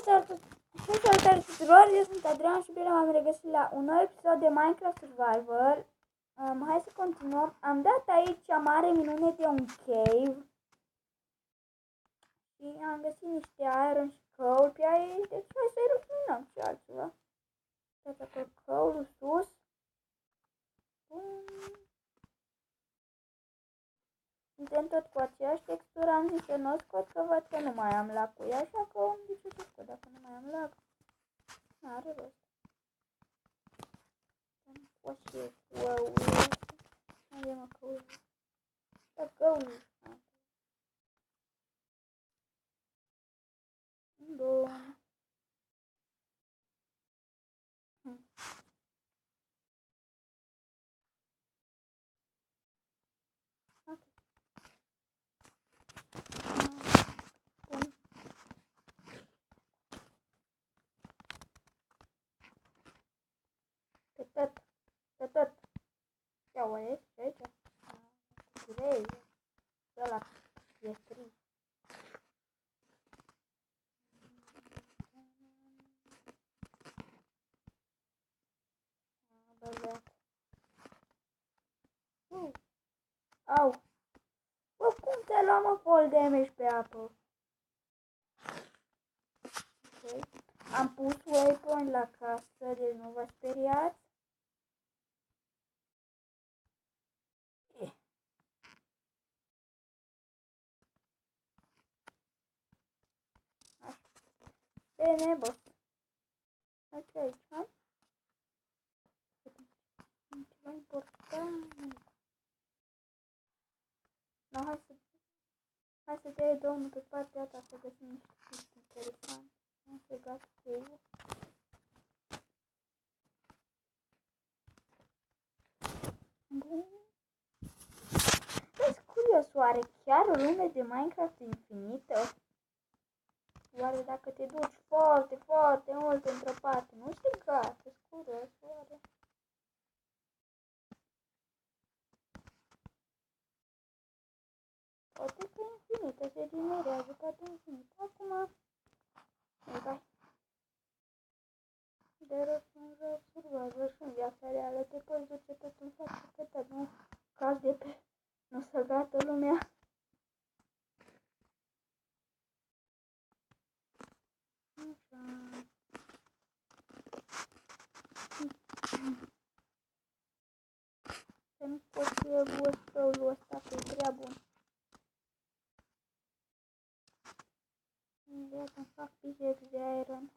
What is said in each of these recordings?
Salutare tuturor, eu sunt Adrian și bine m-am regăsit la un nou episod de Minecraft Survival. Hai să continuăm. Am dat aici mare minune de un cave și am găsit niște iron și coal pe aici, deci hai să-i rufinăm și altceva. Dați acolo coal-ul sus. Suntem tot cu aceeași textură, am zis să nu o scot, că văd că nu mai am lag cu ea, așa că de ce să scot dacă nu mai am lag? N-are rost. O și wow, unde mă căul? Da, căul. Bun. Tot. Ia o e aici. Grei. Ăla e tri. Băgat. Au. Bă, cum te luam mă fall damage pe apă? Okay. Am pus waypoint la casă, deci nu vă speriați. Bine, bă. Asta aici, hai? Ceva important. No, hai să dea domnul pe partea asta să găsim niște chestii interesante. Am fregat cave-ul. Bun. Sunt curios, oare chiar o lume de Minecraft infinită? Oare dacă te duci foarte, foarte mult într-o parte, nu se gata? Sunt curios, oare? Poate că e infinită, se generează, poate infinită. Acum, hai. De rost în joc survival și în viața reală te poți duce tot în față pe tot, nu? Caz de pe... Nu să gata lumea. Să nu pot să gustăul ăsta, că e prea bun. Ia să-mi fac pickaxe de iron.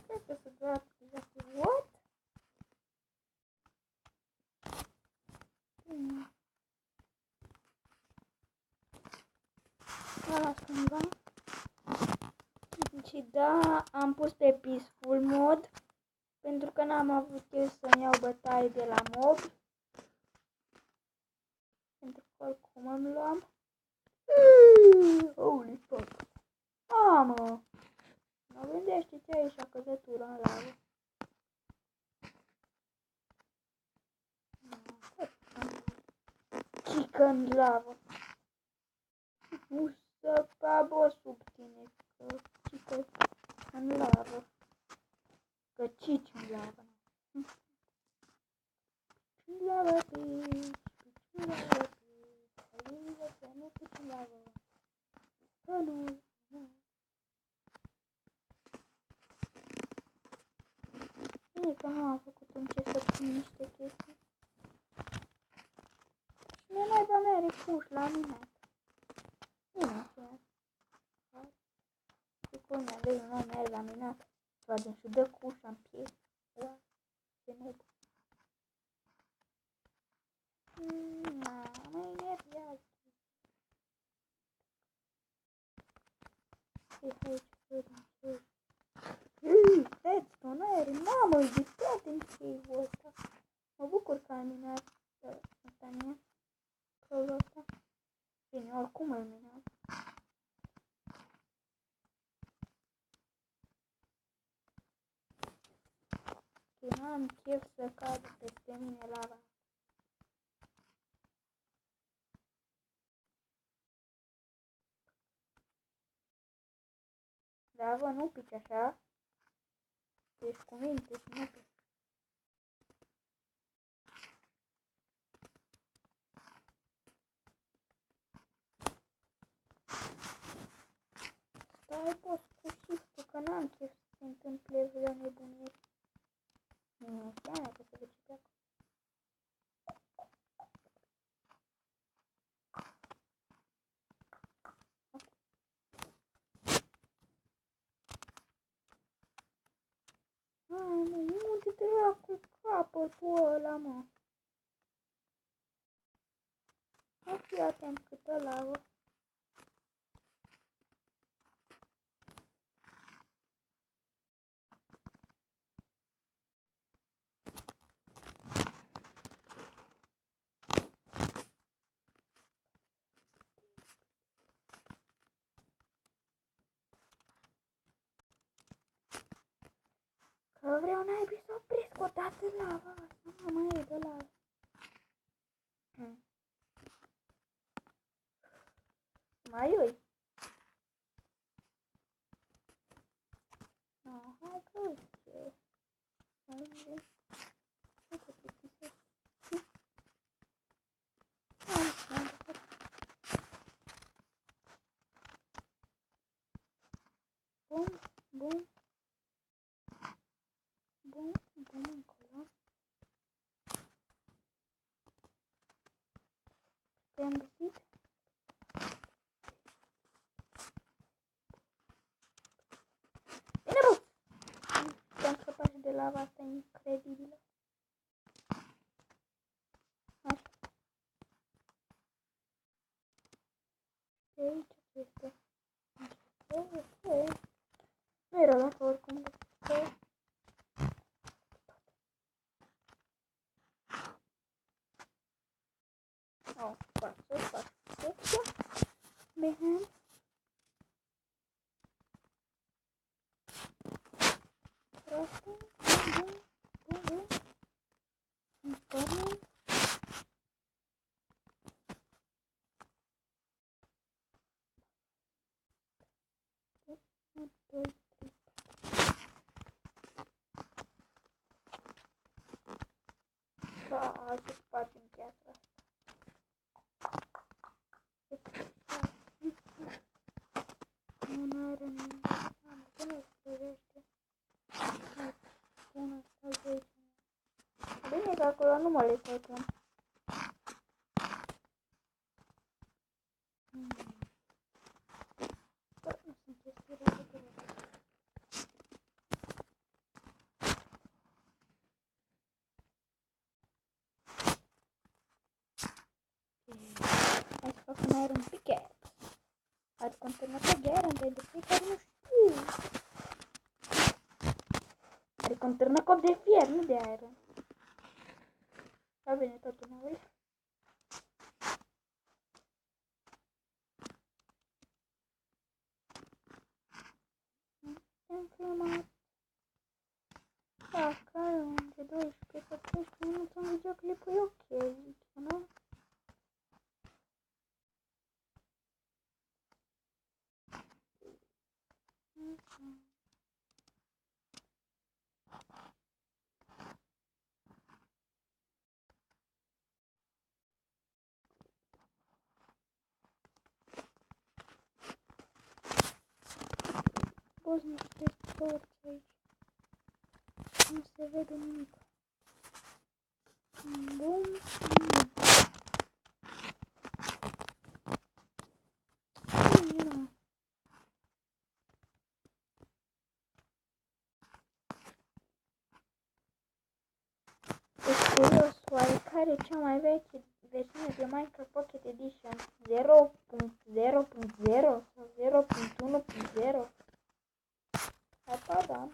Cred că să doar what? Ăla cândva. Și da, am pus pe peaceful mod pentru că n-am avut eu să-mi iau bătaie de la mob. Pentru că oricum îmi luam. Holy fuck. Mamă! Mă gândește-te aici a căzătură în lavă. Cică în lavă. Nu să cabă sub tine, că cică în lavă. Că cici în lavă. În lavă, pici, în lavă, pici. Adică să nu pici în lavă. Că nu. Bine că nu am făcut un ce să pun niște chestii. Și mie naiba mea are cuș la minat. Bine, chiar. Și cum mi-a vezi un om are la minat. Toate și dă cușa în piept. Ua, ce nebun. Mai nerviază. E aici, vedem ce. Redstone, aer, mamă, e de toate în cave-ul ăsta. Mă bucur că am minat ăsta mie. Crowul ăsta. Bine, oricum îl minează. Că n-am chef să cad peste mine lava. Da, bă, nu pici așa. Deci cu minte și nu pici. Stai, bă, cu shift-ul, că n-am chef să se întâmple vreo nebunie. Nu, stai, că se duce pe acolo. Hai, mă, unde dracu capătul ăla, mă? Nu fi atent câtă lavă. Că vreau naibii să opresc odată lava asta, mă, mai e de lavă. Mai ui. No, hai că uite. Hai că plictisesc. Bun, bun. Bun, bun încolo. Te-am găsit? Bine, bă! Te-am scăpat și de lava asta incredibilă. Așa. De aici este. Așa. Nu era la fel oricum. Oh, fac secția. Bine. Crafting. Bun. Informing. Da, ce facem piatra asta? Nu are nimic. Că nu se privește. Pun asta de aici. Bine că acolo nu mă lecătăm. Bă, nu sunt chestii rău. Hai să fac un iron pickaxe. Are conținut de iron pentru cei care nu știu. Are conținut de fier, nu de iron. Da bine, totul n-a vrut. Am filmat. Da, care unde 12 sau 13 minute în videoclipul e ok, zic, nu? Poți niște torți aici. Nu se vede nimic. Bun. Deci curios, oarecare e cea mai veche versiune de Minecraft Pocket Edition 0.0.0 sau 0.1.0? Apa, da.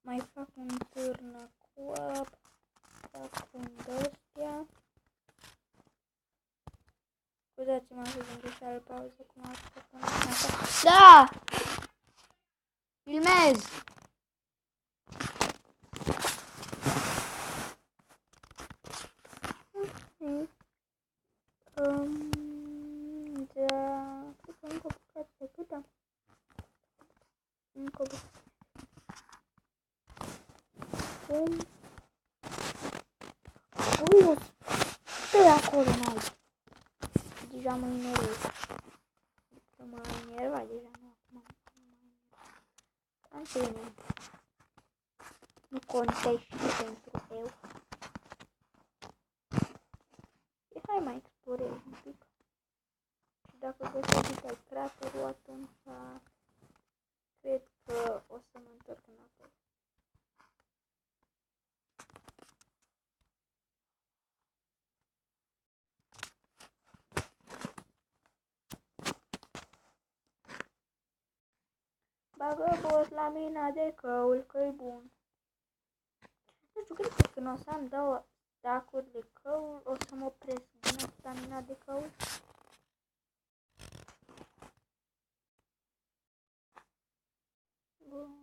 Mai fac un târnă cu apă, fac un pe pauză cum am spus. Da! Filmez! Da, cred că încă o bucată de câtă? Încă o bucată. Cum? Ui, stai acolo, mai. Deja mă enervez. M-a enervat deja, nu acum. Am bine. Nu contești pentru eu. E, hai mai explorez un pic. Și dacă găsesc al craterul, atunci cred că o să mă întorc înapoi. Bagă boss la mina de căul, că-i bun. Nu știu, cred că când o să am 2 stacuri de căul, o să mă opresc din asta mina de căul. Bun.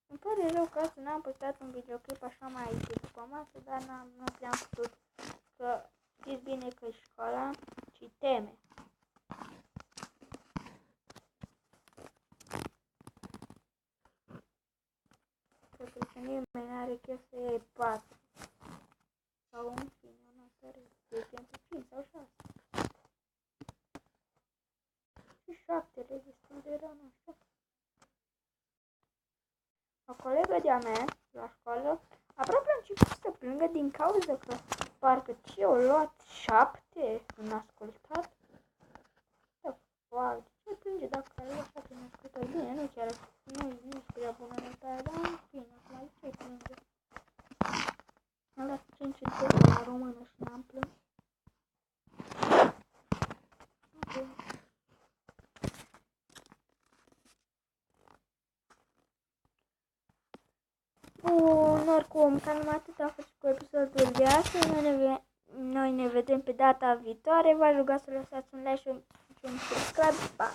Îmi pare rău că astăzi n-am postat un videoclip așa mai după masă, dar nu prea am putut. Că știți bine că școala și teme. Cred că nimeni n-are chef să iei 4. Sau în fine, o notă de exemplu 5 sau 6. Și 7 le destul de rău, nu știu. O colegă de-a mea, la școală, aproape a început să plângă din cauza că parcă ce-o luat 7 în ascultat. Wow, ce plânge dacă ai luat 7 în ascultat? Bine, nu chiar, nu scria bună nota aia, dar în fine, acum ce plânge? Am luat 5 în test la română și n-am plâns. Ok. Bun, oricum, cam atât a fost cu episodul de astăzi. Noi ne vedem pe data viitoare. V-aș ruga să lăsați un like și un subscribe. Pa!